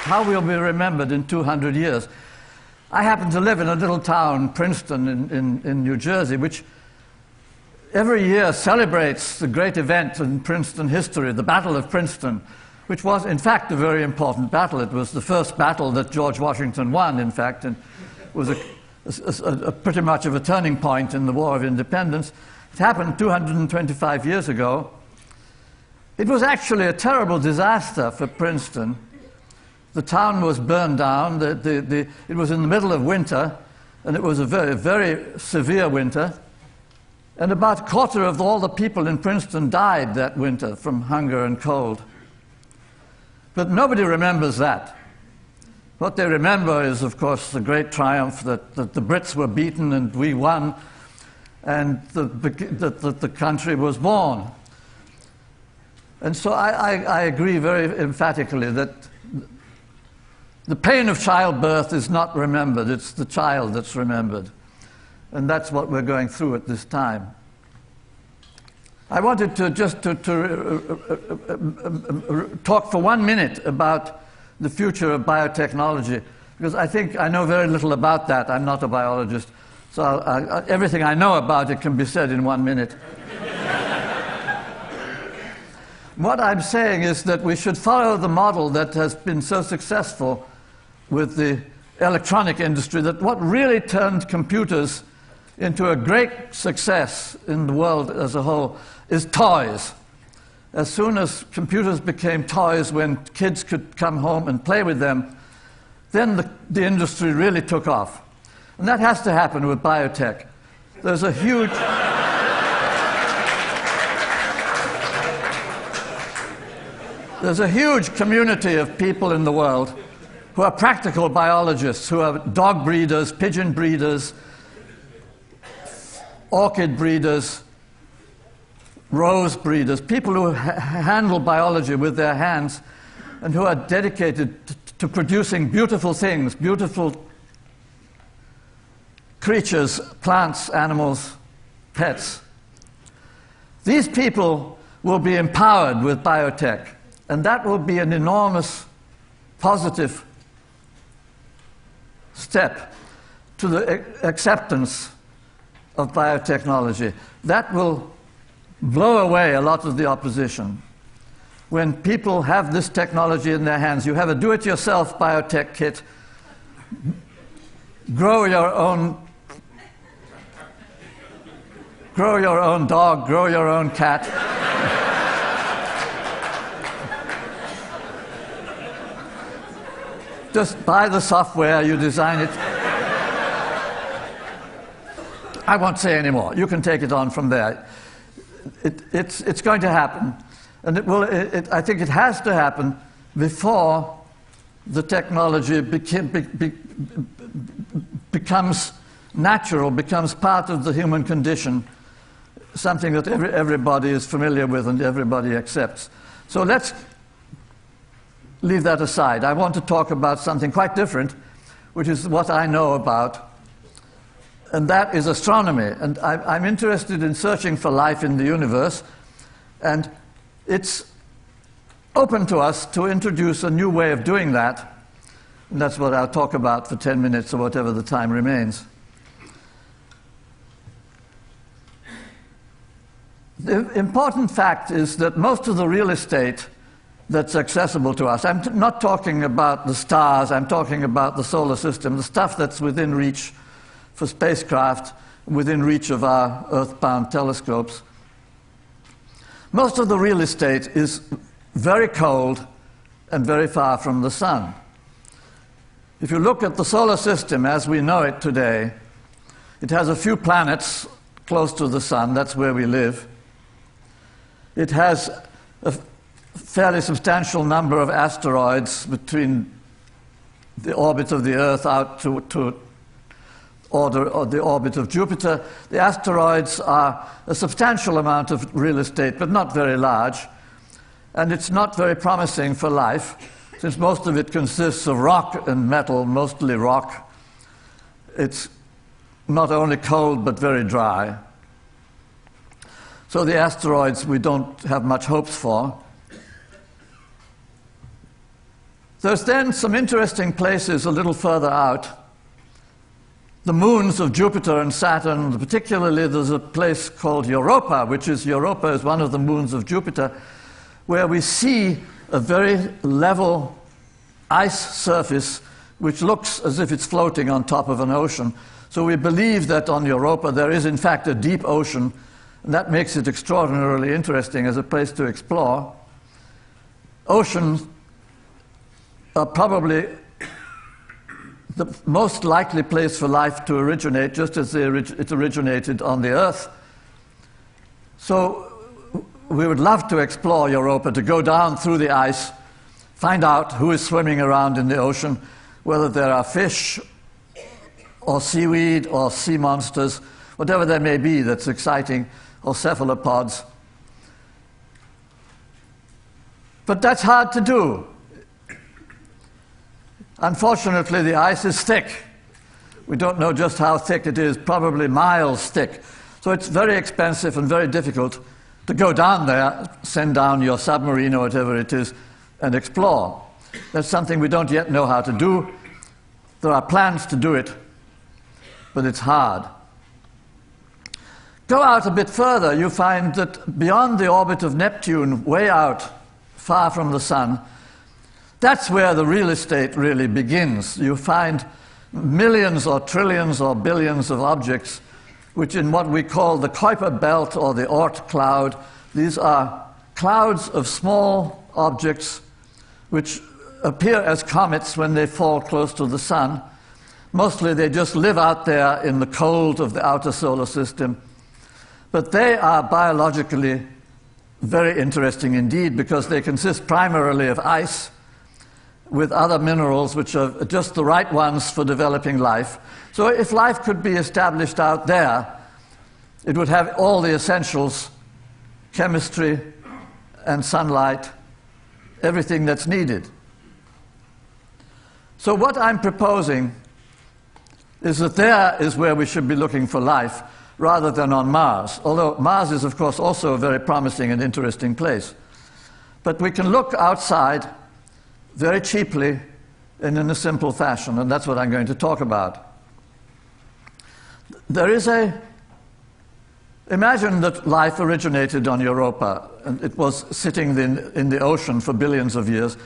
How we'll be remembered in 200 years. I happen to live in a little town, Princeton, in New Jersey, which every year celebrates the great event in Princeton history, the Battle of Princeton, which was, in fact, a very important battle. It was the first battle that George Washington won, in fact, and was pretty much of a turning point in the War of Independence. It happened 225 years ago. It was actually a terrible disaster for Princeton. The town was burned down. It was in the middle of winter, and it was a very, very severe winter. And about a quarter of all the people in Princeton died that winter from hunger and cold. But nobody remembers that. What they remember is, of course, the great triumph that the Brits were beaten and we won, and that the country was born. And so I agree very emphatically that the pain of childbirth is not remembered. It's the child that's remembered. And that's what we're going through at this time. I wanted to just talk for 1 minute about the future of biotechnology, because I think I know very little about that. I'm not a biologist, so everything I know about it can be said in 1 minute. What I'm saying is that we should follow the model that has been so successful with the electronic industry, that what really turned computers into a great success in the world as a whole is toys. As soon as computers became toys when kids could come home and play with them, then the industry really took off. And that has to happen with biotech. There's a huge... There's a huge community of people in the world who are practical biologists, who are dog breeders, pigeon breeders, orchid breeders, rose breeders, people who handle biology with their hands and who are dedicated to producing beautiful things, beautiful creatures, plants, animals, pets. These people will be empowered with biotech, and that will be an enormous positive step to the acceptance of biotechnology. That will blow away a lot of the opposition. When people have this technology in their hands, you have a do-it-yourself biotech kit, grow your own dog, grow your own cat. Just buy the software, you design it. I won't say any more. You can take it on from there. It's going to happen. And I think it has to happen before the technology becomes natural, becomes part of the human condition, something that everybody is familiar with and everybody accepts. So let's leave that aside. I want to talk about something quite different, which is what I know about, and that is astronomy. And I'm interested in searching for life in the universe, and it's open to us to introduce a new way of doing that, and that's what I'll talk about for 10 minutes or whatever the time remains. The important fact is that most of the real estate that's accessible to us, I'm not talking about the stars, I'm talking about the solar system, the stuff that's within reach for spacecraft, within reach of our earthbound telescopes. Most of the real estate is very cold and very far from the sun. If you look at the solar system as we know it today, it has a few planets close to the sun, that's where we live. It has a fairly substantial number of asteroids between the orbit of the Earth out to the orbit of Jupiter. The asteroids are a substantial amount of real estate, but not very large. And it's not very promising for life. since most of it consists of rock and metal, mostly rock, it's not only cold but very dry. So the asteroids we don't have much hopes for. There's then some interesting places a little further out. The moons of Jupiter and Saturn, particularly there's a place called Europa, which is one of the moons of Jupiter, where we see a very level ice surface which looks as if it's floating on top of an ocean. So we believe that on Europa there is in fact a deep ocean, and that makes it extraordinarily interesting as a place to explore. Oceans are probably the most likely place for life to originate, just as it originated on the Earth. So we would love to explore Europa, to go down through the ice, find out who is swimming around in the ocean, whether there are fish or seaweed or sea monsters, whatever there may be that's exciting, or cephalopods. But that's hard to do. Unfortunately, the ice is thick. We don't know just how thick it is, probably miles thick. So it's very expensive and very difficult to go down there, send down your submarine or whatever it is, and explore. That's something we don't yet know how to do. There are plans to do it, but it's hard. Go out a bit further, you find that beyond the orbit of Neptune, way out, far from the Sun, that's where the real estate really begins. You find millions or trillions or billions of objects, which in what we call the Kuiper belt or the Oort cloud, these are clouds of small objects which appear as comets when they fall close to the Sun. Mostly they just live out there in the cold of the outer solar system. But they are biologically very interesting indeed, because they consist primarily of ice with other minerals which are just the right ones for developing life. So if life could be established out there, it would have all the essentials, chemistry and sunlight, everything that's needed. So what I'm proposing is that there is where we should be looking for life, rather than on Mars, although Mars is, of course, also a very promising and interesting place. But we can look outside very cheaply and in a simple fashion, and that's what I'm going to talk about. Imagine that life originated on Europa, and it was sitting in the ocean for billions of years.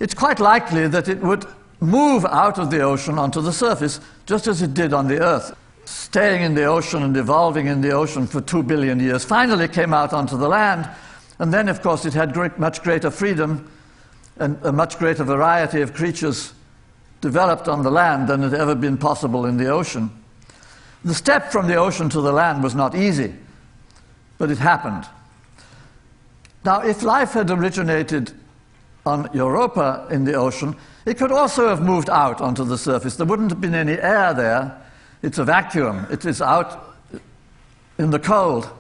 It's quite likely that it would move out of the ocean onto the surface, just as it did on the Earth, staying in the ocean and evolving in the ocean for 2 billion years, finally came out onto the land, and then, of course, it had much greater freedom and a much greater variety of creatures developed on the land than had ever been possible in the ocean. The step from the ocean to the land was not easy, but it happened. Now, if life had originated on Europa in the ocean, it could also have moved out onto the surface. There wouldn't have been any air there. It's a vacuum. It is out in the cold.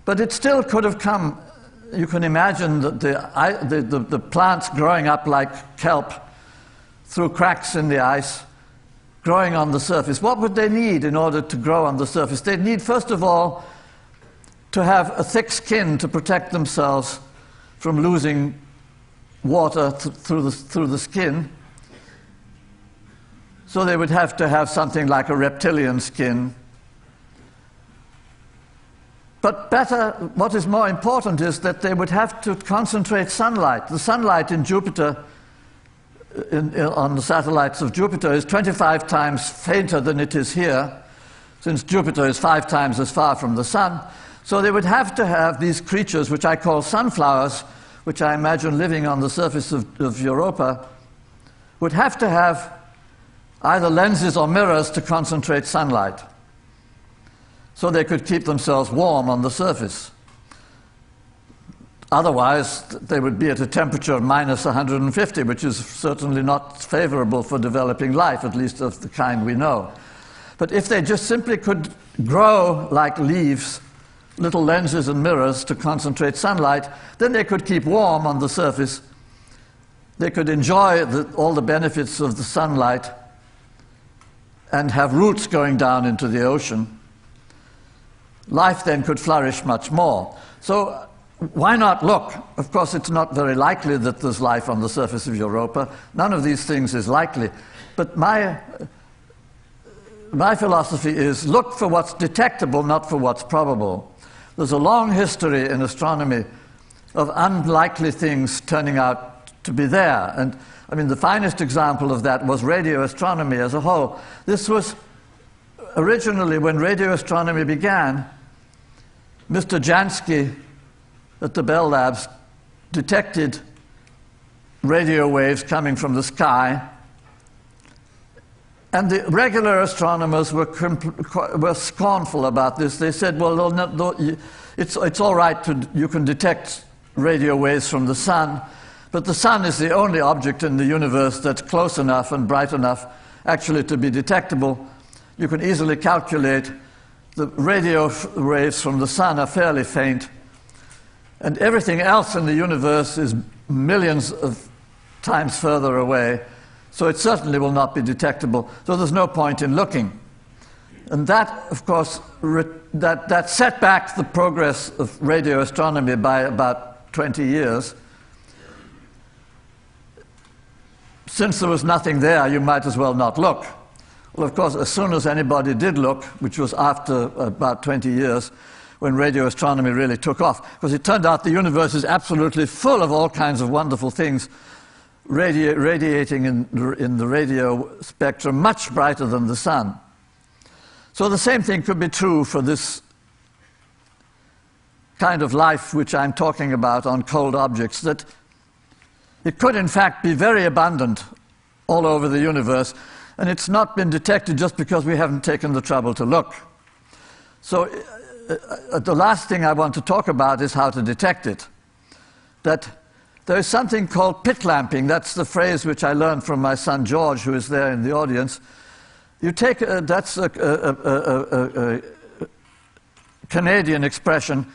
But it still could have come. You can imagine that the plants growing up like kelp through cracks in the ice, growing on the surface. What would they need in order to grow on the surface? They'd need, first of all, to have a thick skin to protect themselves from losing water through the skin. So they would have to have something like a reptilian skin. But better, what is more important is that they would have to concentrate sunlight. The sunlight in Jupiter, on the satellites of Jupiter, is 25 times fainter than it is here, since Jupiter is 5 times as far from the Sun. So they would have to have these creatures, which I call sunflowers, which I imagine living on the surface of Europa, would have to have either lenses or mirrors to concentrate sunlight, so they could keep themselves warm on the surface. Otherwise, they would be at a temperature of minus 150, which is certainly not favorable for developing life, at least of the kind we know. But if they just simply could grow like leaves, little lenses and mirrors to concentrate sunlight, then they could keep warm on the surface they could enjoy all the benefits of the sunlight and have roots going down into the ocean, life then could flourish much more. So why not look? Of course, it's not very likely that there's life on the surface of Europa. None of these things is likely. But my philosophy is look for what's detectable, not for what's probable. There's a long history in astronomy of unlikely things turning out to be there. And I mean, the finest example of that was radio astronomy as a whole. This was originally, when radio astronomy began, Mr. Jansky at the Bell Labs detected radio waves coming from the sky, and the regular astronomers were scornful about this. They said, well, it's all right, you can detect radio waves from the sun, but the sun is the only object in the universe that's close enough and bright enough actually to be detectable. You can easily calculate the radio waves from the sun are fairly faint, and everything else in the universe is millions of times further away, so it certainly will not be detectable. So there's no point in looking. And that, of course, that set back the progress of radio astronomy by about 20 years. Since there was nothing there, you might as well not look. Well, of course, as soon as anybody did look, which was after about 20 years, when radio astronomy really took off, because it turned out the universe is absolutely full of all kinds of wonderful things radiating in the radio spectrum, much brighter than the sun. So the same thing could be true for this kind of life which I'm talking about on cold objects, that it could in fact be very abundant all over the universe, and it's not been detected just because we haven't taken the trouble to look. So the last thing I want to talk about is how to detect it. That there is something called pit lamping. That's the phrase which I learned from my son George, who is there in the audience. You take that's a Canadian expression.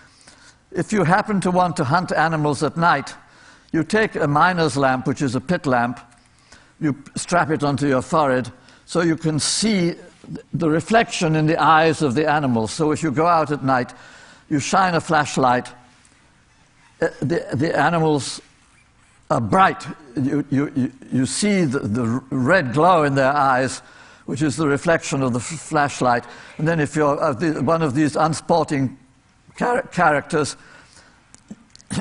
If you happen to want to hunt animals at night, you take a miner's lamp, which is a pit lamp, you strap it onto your forehead so you can see the reflection in the eyes of the animals. So if you go out at night, you shine a flashlight, the animals are bright. You see the red glow in their eyes, which is the reflection of the flashlight. And then if you're one of these unsporting characters,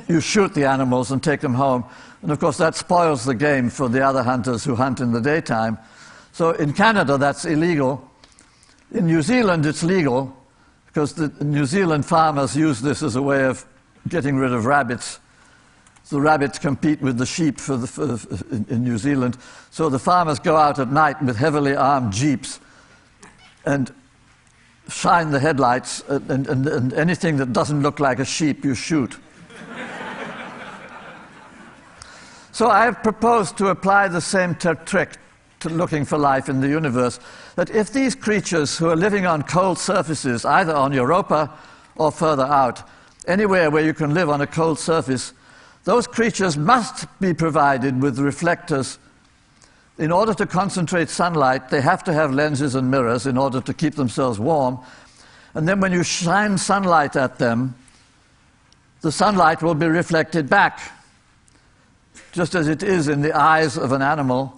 you shoot the animals and take them home. And of course that spoils the game for the other hunters who hunt in the daytime. So in Canada that's illegal. In New Zealand it's legal, because the New Zealand farmers use this as a way of getting rid of rabbits. The rabbits compete with the sheep in New Zealand. So the farmers go out at night with heavily armed jeeps and shine the headlights, and anything that doesn't look like a sheep you shoot. So I have proposed to apply the same trick to looking for life in the universe, that if these creatures who are living on cold surfaces, either on Europa or further out, anywhere where you can live on a cold surface, those creatures must be provided with reflectors. In order to concentrate sunlight, they have to have lenses and mirrors in order to keep themselves warm. And then when you shine sunlight at them, the sunlight will be reflected back, just as it is in the eyes of an animal.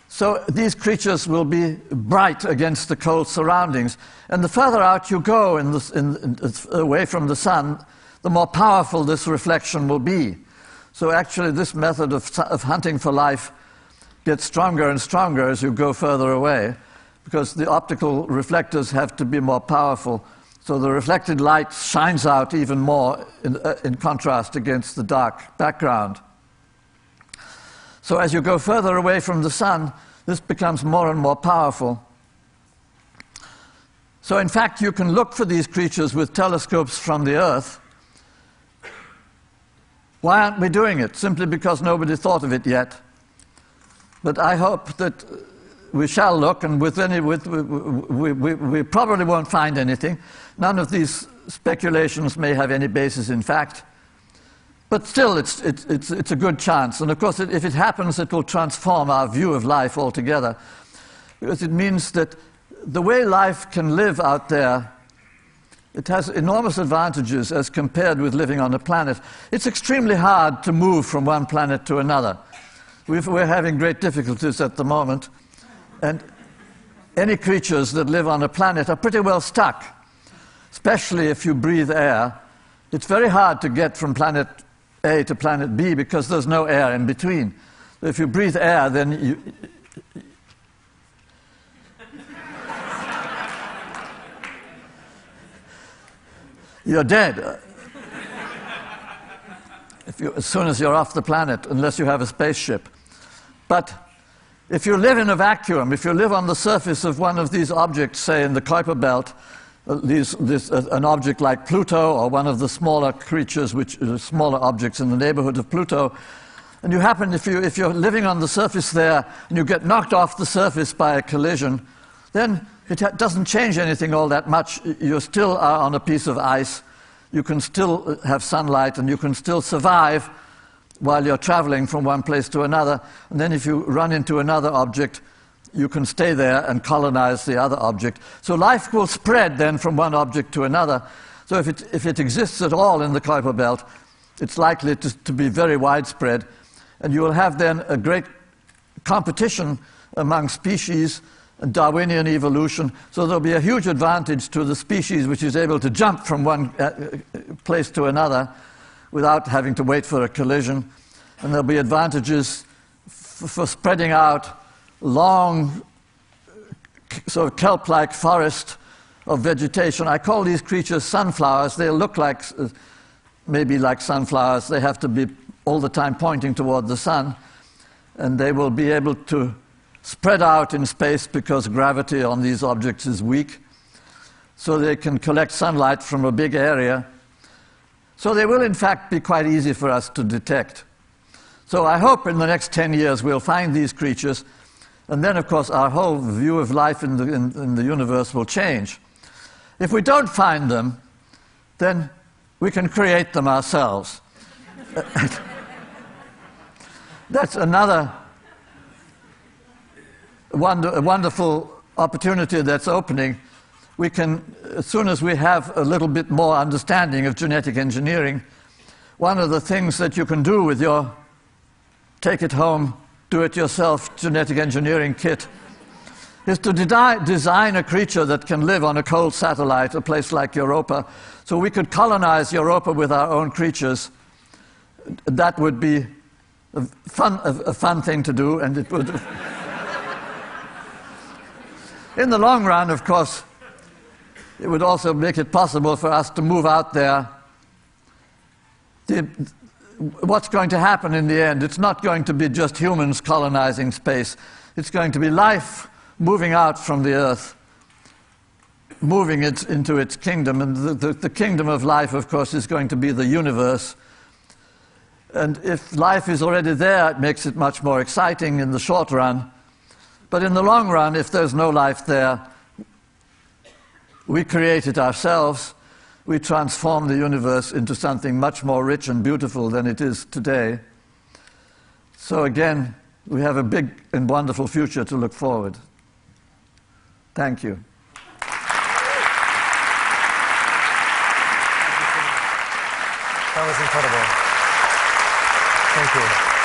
So these creatures will be bright against the cold surroundings. And the further out you go away from the sun, the more powerful this reflection will be. So actually this method of hunting for life gets stronger and stronger as you go further away, because the optical reflectors have to be more powerful. So the reflected light shines out even more in contrast against the dark background. So as you go further away from the sun, this becomes more and more powerful. So in fact, you can look for these creatures with telescopes from the Earth. Why aren't we doing it? Simply because nobody thought of it yet. But I hope that we shall look, and we probably won't find anything. None of these speculations may have any basis in fact. But still, it's a good chance. And of course, if it happens, it will transform our view of life altogether. Because it means that the way life can live out there, it has enormous advantages as compared with living on a planet. It's extremely hard to move from one planet to another. We're having great difficulties at the moment. And any creatures that live on a planet are pretty well stuck, especially if you breathe air. It's very hard to get from planet A to planet B because there's no air in between. If you breathe air, then you're dead. As soon as you're off the planet, unless you have a spaceship. But if you live in a vacuum, if you live on the surface of one of these objects, say in the Kuiper Belt, an object like Pluto or one of the smaller creatures, smaller objects in the neighborhood of Pluto, and you happen, if you're living on the surface there and you get knocked off the surface by a collision, then it doesn't change anything all that much. You still are on a piece of ice. You can still have sunlight and you can still survive while you're traveling from one place to another. And then if you run into another object, you can stay there and colonize the other object. So life will spread then from one object to another. So if it exists at all in the Kuiper Belt, it's likely to be very widespread. And you will have then a great competition among species, Darwinian evolution. So there'll be a huge advantage to the species which is able to jump from one place to another without having to wait for a collision. And there'll be advantages for spreading out long, sort of kelp-like forest of vegetation. I call these creatures sunflowers. They look like, maybe like sunflowers. They have to be all the time pointing toward the sun. And they will be able to spread out in space because gravity on these objects is weak. So they can collect sunlight from a big area. So they will, in fact, be quite easy for us to detect. So I hope in the next 10 years we'll find these creatures. And then, of course, our whole view of life in the universe will change. If we don't find them, then we can create them ourselves. That's another wonderful opportunity that's opening. We can, as soon as we have a little bit more understanding of genetic engineering, one of the things that you can do with your take-it-home, do-it-yourself genetic engineering kit is to design a creature that can live on a cold satellite, a place like Europa. So we could colonize Europa with our own creatures. That would be a fun thing to do, and it would... In the long run, of course, it would also make it possible for us to move out there. What's going to happen in the end? It's not going to be just humans colonizing space. It's going to be life moving out from the Earth, moving it into its kingdom. And the kingdom of life, of course, is going to be the universe. And if life is already there, it makes it much more exciting in the short run. But in the long run, if there's no life there, we create it ourselves. We transform the universe into something much more rich and beautiful than it is today. So again, we have a big and wonderful future to look forward. Thank you. That was incredible. Thank you.